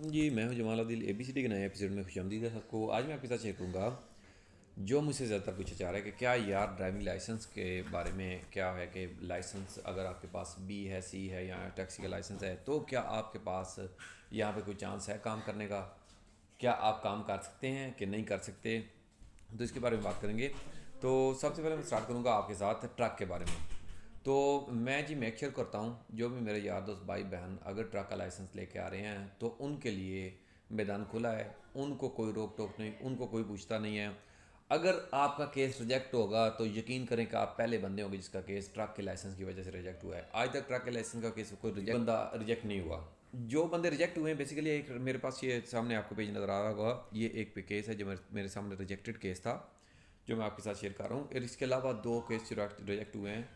जी, मैं हूं जमाल आदिल। एबीसीडी के नए एपिसोड में खुशामदीद है सबको। आज मैं आपके साथ शेयर करूंगा जो मुझसे ज़्यादातर पूछा जा रहा है कि क्या यार ड्राइविंग लाइसेंस के बारे में क्या है कि लाइसेंस अगर आपके पास बी है, सी है या टैक्सी का लाइसेंस है तो क्या आपके पास यहाँ पे कोई चांस है काम करने का, क्या आप काम कर सकते हैं कि नहीं कर सकते। तो इसके बारे में बात करेंगे। तो सबसे पहले मैं स्टार्ट करूँगा आपके साथ ट्रक के बारे में। तो मैं जी मेक श्योर करता हूँ जो भी मेरे यार दोस्त भाई बहन अगर ट्रक का लाइसेंस लेके आ रहे हैं तो उनके लिए मैदान खुला है, उनको कोई रोक टोक नहीं, उनको कोई पूछता नहीं है। अगर आपका केस रिजेक्ट होगा तो यकीन करें कि आप पहले बंदे होंगे जिसका केस ट्रक के लाइसेंस की वजह से रिजेक्ट हुआ है। आज तक ट्रक के लाइसेंस का केस कोई बंदा रिजेक्ट नहीं हुआ। जो बंदे रिजेक्ट हुए हैं बेसिकली, एक मेरे पास ये सामने आपको पेज नज़र आ रहा होगा, ये एक पे केस है जो मेरे सामने रिजेक्टेड केस था जो मैं आपके साथ शेयर कर रहा हूँ। और इसके अलावा दो केस रिजेक्ट हुए हैं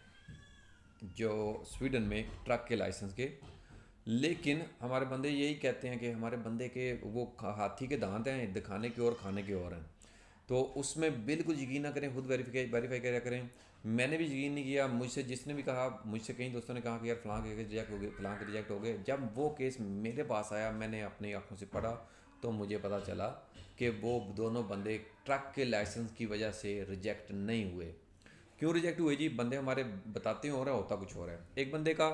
जो स्वीडन में ट्रक के लाइसेंस के। लेकिन हमारे बंदे यही कहते हैं कि हमारे बंदे के वो हाथी के दांत हैं, दिखाने की और खाने की और हैं। तो उसमें बिल्कुल यकीन ना करें, खुद वेरीफाई क्या करें। मैंने भी यकीन नहीं किया, मुझसे जिसने भी कहा, मुझसे कई दोस्तों ने कहा कि यार फलां के रिजेक्ट हो गए, फलां के रिजेक्ट हो गए। जब वो केस मेरे पास आया मैंने अपनी आंखों से पढ़ा तो मुझे पता चला कि वो दोनों बंदे ट्रक के लाइसेंस की वजह से रिजेक्ट नहीं हुए। क्यों रिजेक्ट हुए जी? बंदे हमारे बताते हैं हो रहा होता कुछ और है। एक बंदे का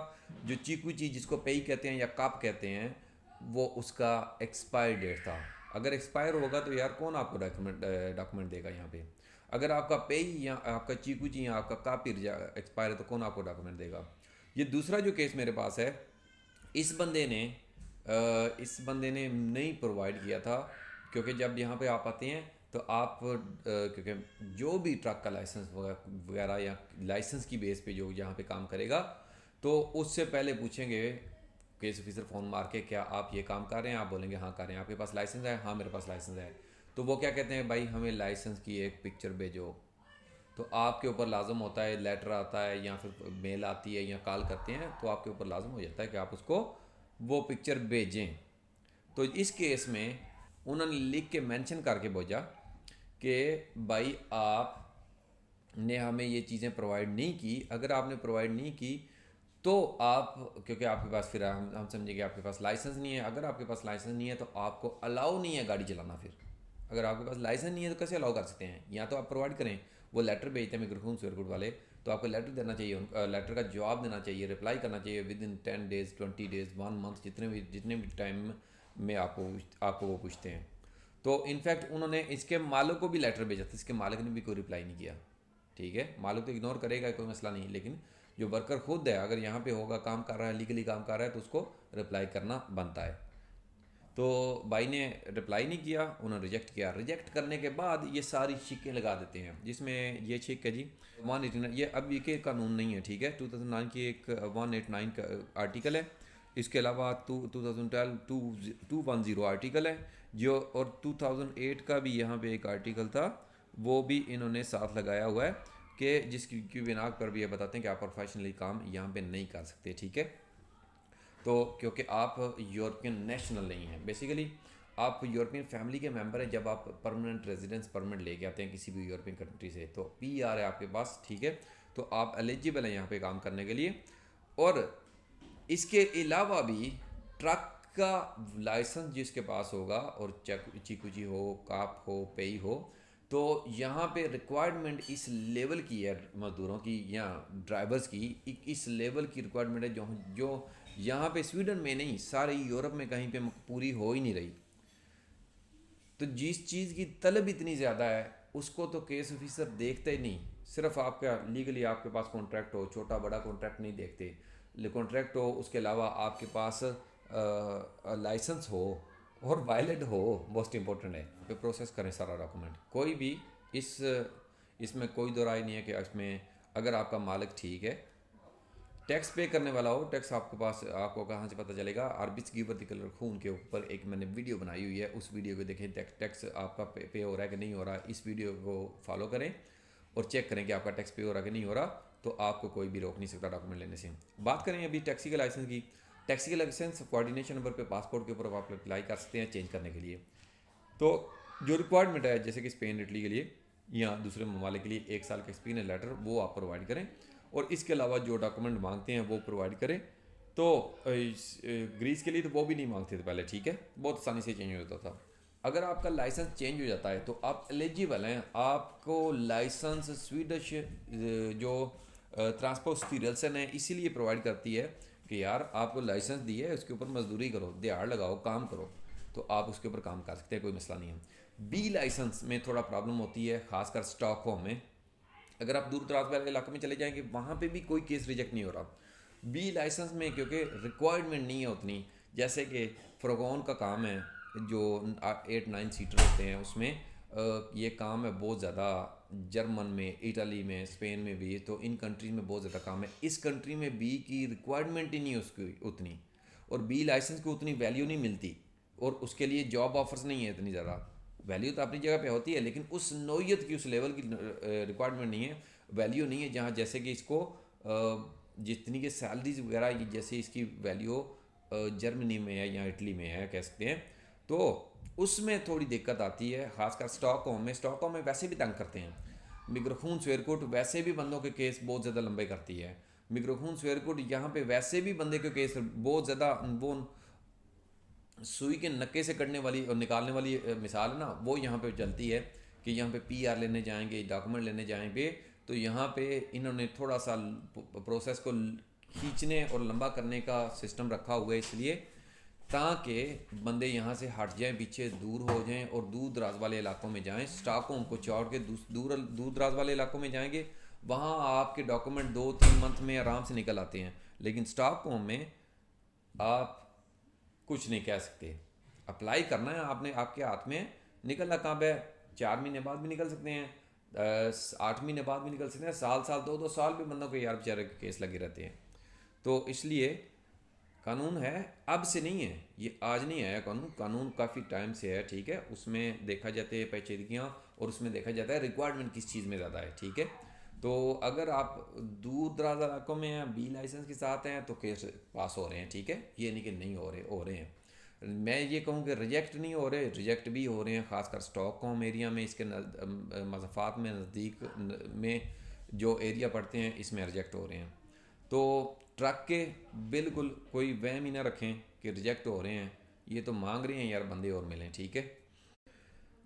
जो चीकू चीज जिसको पेई कहते हैं या काप कहते हैं, वो उसका एक्सपायर डेट था। अगर एक्सपायर होगा तो यार कौन आपको डॉक्यूमेंट देगा यहाँ पे? अगर आपका पेई या आपका चीकू जी या आपका काप ही एक्सपायर है तो कौन आपको डॉक्यूमेंट देगा? ये दूसरा जो केस मेरे पास है, इस बंदे ने इस बंदे ने नहीं प्रोवाइड किया था। क्योंकि जब यहाँ पे आप आते हैं तो आप क्योंकि जो भी ट्रक का लाइसेंस वगैरह या लाइसेंस की बेस पे जो यहाँ पे काम करेगा तो उससे पहले पूछेंगे केस ऑफिसर फ़ोन मार के, क्या आप ये काम कर रहे हैं? आप बोलेंगे हाँ कर रहे हैं। आपके पास लाइसेंस है? हाँ मेरे पास लाइसेंस है। तो वो क्या कहते हैं, भाई हमें लाइसेंस की एक पिक्चर भेजो। तो आपके ऊपर लाजम होता है, लेटर आता है या फिर मेल आती है या कॉल करते हैं तो आपके ऊपर लाजम हो जाता है कि आप उसको वो पिक्चर भेजें। तो इस केस में उन्होंने लिख के मेंशन करके भेजा कि भाई आप ने हमें ये चीज़ें प्रोवाइड नहीं की। अगर आपने प्रोवाइड नहीं की तो आप, क्योंकि आपके पास फिर हम समझेंगे आपके पास लाइसेंस नहीं है। अगर आपके पास लाइसेंस नहीं है तो आपको अलाउ नहीं है गाड़ी चलाना। फिर अगर आपके पास लाइसेंस नहीं है तो कैसे अलाउ कर सकते हैं? या तो आप प्रोवाइड करें, वो लेटर भेजते हैं मिग्रेशन स्वेरगुड वाले, तो आपको लेटर देना चाहिए, लेटर का जवाब देना चाहिए, रिप्लाई करना चाहिए with in 10 days, 20 days, 1 month, जितने भी टाइम में आपको वो पूछते हैं। तो इनफैक्ट उन्होंने इसके मालिक को भी लेटर भेजा था, इसके मालिक ने भी कोई रिप्लाई नहीं किया। ठीक है, मालिक तो इग्नोर करेगा, कोई मसला नहीं, लेकिन जो वर्कर खुद है अगर यहाँ पे होगा, काम कर रहा है, लीगली काम कर रहा है तो उसको रिप्लाई करना बनता है। तो भाई ने रिप्लाई नहीं किया, उन्होंने रिजेक्ट किया। रिजेक्ट करने के बाद ये सारी शिक्कें लगा देते हैं जिसमें ये शिक है जी 189, ये अब ये के कानून नहीं है, ठीक है, 2009 की एक 189 का आर्टिकल है। इसके अलावा 2012 210 आर्टिकल है जो, और 2008 का भी यहाँ पे एक आर्टिकल था, वो भी इन्होंने साथ लगाया हुआ है कि जिसकी बिना पर भी ये बताते हैं कि आप प्रोफेशनली काम यहाँ पे नहीं कर सकते। ठीक है, तो क्योंकि आप यूरोपियन नेशनल नहीं हैं, बेसिकली आप यूरोपियन फैमिली के मेंबर हैं। जब आप परमानेंट रेजिडेंस परमिट लेके आते हैं किसी भी यूरोपियन कंट्री से तो पीआर है आपके पास, ठीक है, तो आप एलिजिबल हैं यहाँ पे काम करने के लिए। और इसके अलावा भी ट्रक का लाइसेंस जिसके पास होगा, और चीकूची हो, काप हो, पेई हो, तो यहाँ पे रिक्वायरमेंट इस लेवल की है मजदूरों की या ड्राइवर्स की, इस लेवल की रिक्वायरमेंट है जो जो यहाँ पे स्वीडन में नहीं, सारे यूरोप में कहीं पे पूरी हो ही नहीं रही। तो जिस चीज़ की तलब इतनी ज़्यादा है उसको तो केस ऑफिसर देखते ही नहीं। सिर्फ आपका लीगली आपके पास कॉन्ट्रैक्ट हो, छोटा बड़ा कॉन्ट्रैक्ट नहीं देखते, कॉन्ट्रैक्ट हो, उसके अलावा आपके पास लाइसेंस हो और वायलेट हो, मोस्ट इंपॉर्टेंट है, फिर प्रोसेस करें सारा डॉक्यूमेंट। कोई भी इस इसमें कोई दो राय नहीं है कि इसमें अगर आपका मालिक ठीक है, टैक्स पे करने वाला हो, टैक्स आपके पास, आपको कहाँ से पता चलेगा? आरबिट्स गिवर द कलर खून के ऊपर एक मैंने वीडियो बनाई हुई है, उस वीडियो को देखें, टैक्स आपका पे हो रहा है कि नहीं हो रहा। इस वीडियो को फॉलो करें और चेक करें कि आपका टैक्स पे हो रहा है कि नहीं हो रहा, तो आपको कोई भी रोक नहीं सकता डॉक्यूमेंट लेने से। बात करें अभी टैक्सी के लाइसेंस की। टैक्सी के लाइसेंस कोऑर्डिनेशन नंबर पे पासपोर्ट के ऊपर आप अप्लाई कर सकते हैं चेंज करने के लिए। तो जो रिक्वायरमेंट है जैसे कि स्पेन, इटली के लिए या दूसरे ममालिक के लिए 1 साल का एक्सपीरियंस लेटर वो आप प्रोवाइड करें, और इसके अलावा जो डॉक्यूमेंट मांगते हैं वो प्रोवाइड करें। तो ग्रीस के लिए तो वो भी नहीं मांगते थे पहले, ठीक है, बहुत आसानी से चेंज हो जाता था। अगर आपका लाइसेंस चेंज हो जाता है तो आप एलिजिबल हैं, आपको लाइसेंस स्वीडिश जो ट्रांसपोर्ट स्टीरल्सन है इसीलिए प्रोवाइड करती है कि यार आपको लाइसेंस दी है, उसके ऊपर मजदूरी करो, दिहाड़ लगाओ, काम करो, तो आप उसके ऊपर काम कर सकते हैं, कोई मसला नहीं है। बी लाइसेंस में थोड़ा प्रॉब्लम होती है, खासकर स्टॉकहोम में। अगर आप दूर दराज वाले इलाके में चले जाएंगे वहाँ पे भी कोई केस रिजेक्ट नहीं हो रहा। बी लाइसेंस में क्योंकि रिक्वायरमेंट नहीं है उतनी, जैसे कि फ्रोगोन का काम है जो 8-9 सीटर होते हैं उसमें ये काम है बहुत ज़्यादा, जर्मन में, इटली में, स्पेन में भी, तो इन कंट्रीज़ में बहुत ज़्यादा काम है। इस कंट्री में बी की रिक्वायरमेंट ही नहीं है उसकी उतनी, और बी लाइसेंस को उतनी वैल्यू नहीं मिलती, और उसके लिए जॉब ऑफर्स नहीं है इतनी ज़्यादा। वैल्यू तो अपनी जगह पे होती है लेकिन उस नौयत की, उस लेवल की रिक्वायरमेंट नहीं है, वैल्यू नहीं है, जहाँ जैसे कि इसको जितनी के सैलरीज वगैरह जैसे इसकी वैल्यू जर्मनी में है या इटली में है कह सकते हैं, तो उसमें थोड़ी दिक्कत आती है, खासकर स्टॉकहोम में। स्टॉकहोम में वैसे भी तंग करते हैं। मिग्रोखून स्वेरकुट वैसे भी बंदों के केस बहुत ज़्यादा लंबे करती है। मिग्रोखून स्वेरकुट यहाँ पे वैसे भी बंदे के केस बहुत ज़्यादा, वो सुई के नक्के से कटने वाली और निकालने वाली मिसाल है ना, वो यहाँ पे चलती है कि यहाँ पे पीआर लेने जाएंगे, डॉक्यूमेंट लेने जाएंगे, तो यहाँ पे इन्होंने थोड़ा सा प्रोसेस को खींचने और लंबा करने का सिस्टम रखा हुआ है, इसलिए ताकि बंदे यहाँ से हट जाएं, पीछे दूर हो जाएं और दूर दराज वाले इलाकों में जाएं। स्टॉकहोम को छोड़ के दूर दूर दराज वाले इलाकों में जाएंगे, वहाँ आपके डॉक्यूमेंट 2-3 मंथ में आराम से निकल आते हैं, लेकिन स्टॉकहोम में आप कुछ नहीं कह सकते। अप्लाई करना है आपने, आपके हाथ में, निकलना कब है, 4 महीने बाद भी निकल सकते हैं, 8 महीने बाद भी निकल सकते हैं, साल साल 2-2 साल भी बंदों के यार बेचारे के केस लगे रहते हैं। तो इसलिए कानून है, अब से नहीं है, ये आज नहीं आया कानून, कानून काफ़ी टाइम से है, ठीक है। उसमें देखा जाता है पेचीदगियाँ, और उसमें देखा जाता है रिक्वायरमेंट किस चीज़ में ज़्यादा है, ठीक है। तो अगर आप दूर दराज इलाकों में हैं, बी लाइसेंस के साथ हैं, तो केस पास हो रहे हैं, ठीक है, ये नहीं कि नहीं हो रहे हैं। मैं ये कहूँ कि रिजेक्ट नहीं हो रहे, रिजेक्ट भी हो रहे हैं, ख़ासकर स्टॉकहोम एरिया में, इसके मज़ाफ़ात में, नज़दीक में जो एरिया पड़ते हैं इसमें रिजेक्ट हो रहे हैं। तो ट्रक के बिल्कुल कोई वहम ही ना रखें कि रिजेक्ट हो रहे हैं, ये तो मांग रहे हैं यार बंदे और मिलें, ठीक है।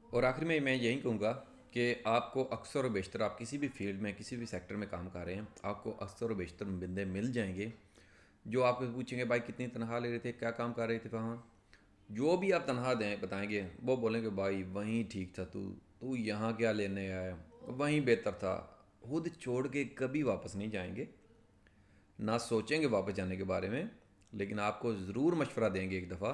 और आखिर में मैं यही कहूँगा कि आपको अक्सर व बेशतर, आप किसी भी फील्ड में, किसी भी सेक्टर में काम कर रहे हैं, आपको अक्सर व बेशतर बंदे मिल जाएंगे जो आपको पूछेंगे भाई कितनी तनख्वाह ले रहे थे, क्या काम कर रहे थे वहाँ। जो भी आप तनख्वाह दें बताएंगे, वो बोलेंगे भाई वहीं ठीक था, तू तू यहाँ क्या लेने आया, वहीं बेहतर था। खुद छोड़ के कभी वापस नहीं जाएंगे, ना सोचेंगे वापस जाने के बारे में, लेकिन आपको ज़रूर मशवरा देंगे एक दफ़ा,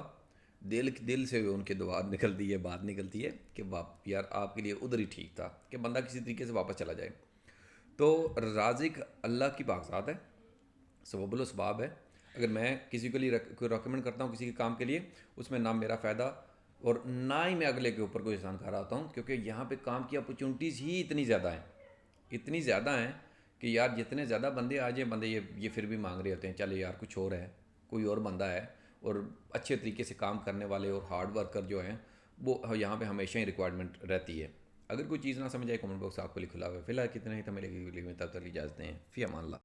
दिल से उनके दुआ निकलती है, बात निकलती है कि वाप यार आपके लिए उधर ही ठीक था, कि बंदा किसी तरीके से वापस चला जाए। तो राज़िक अल्लाह की बागज़ात है, सबबुल असबाब है। अगर मैं किसी के लिए कोई रिकमेंड करता हूँ किसी के काम के लिए, उसमें ना मेरा फ़ायदा और ना ही मैं अगले के ऊपर कोई एहसान खा आता हूँ, क्योंकि यहाँ पे काम की अपॉर्चुनिटीज़ ही इतनी ज़्यादा हैं, इतनी ज़्यादा हैं कि यार जितने ज़्यादा बंदे आ जाए, बंदे ये फिर भी मांग रहे होते हैं, चले यार कुछ और है, कोई और बंदा है, और अच्छे तरीके से काम करने वाले और हार्ड वर्कर जो हैं वो यहाँ पे हमेशा ही रिक्वायरमेंट रहती है। अगर कोई चीज़ ना समझ आए, कमेंट बॉक्स आपके लिए खुला हुआ है। फिलहाल कितना ही था मेरे लिए, तब तक इजाज़त दें, फ़ी अमान अल्लाह।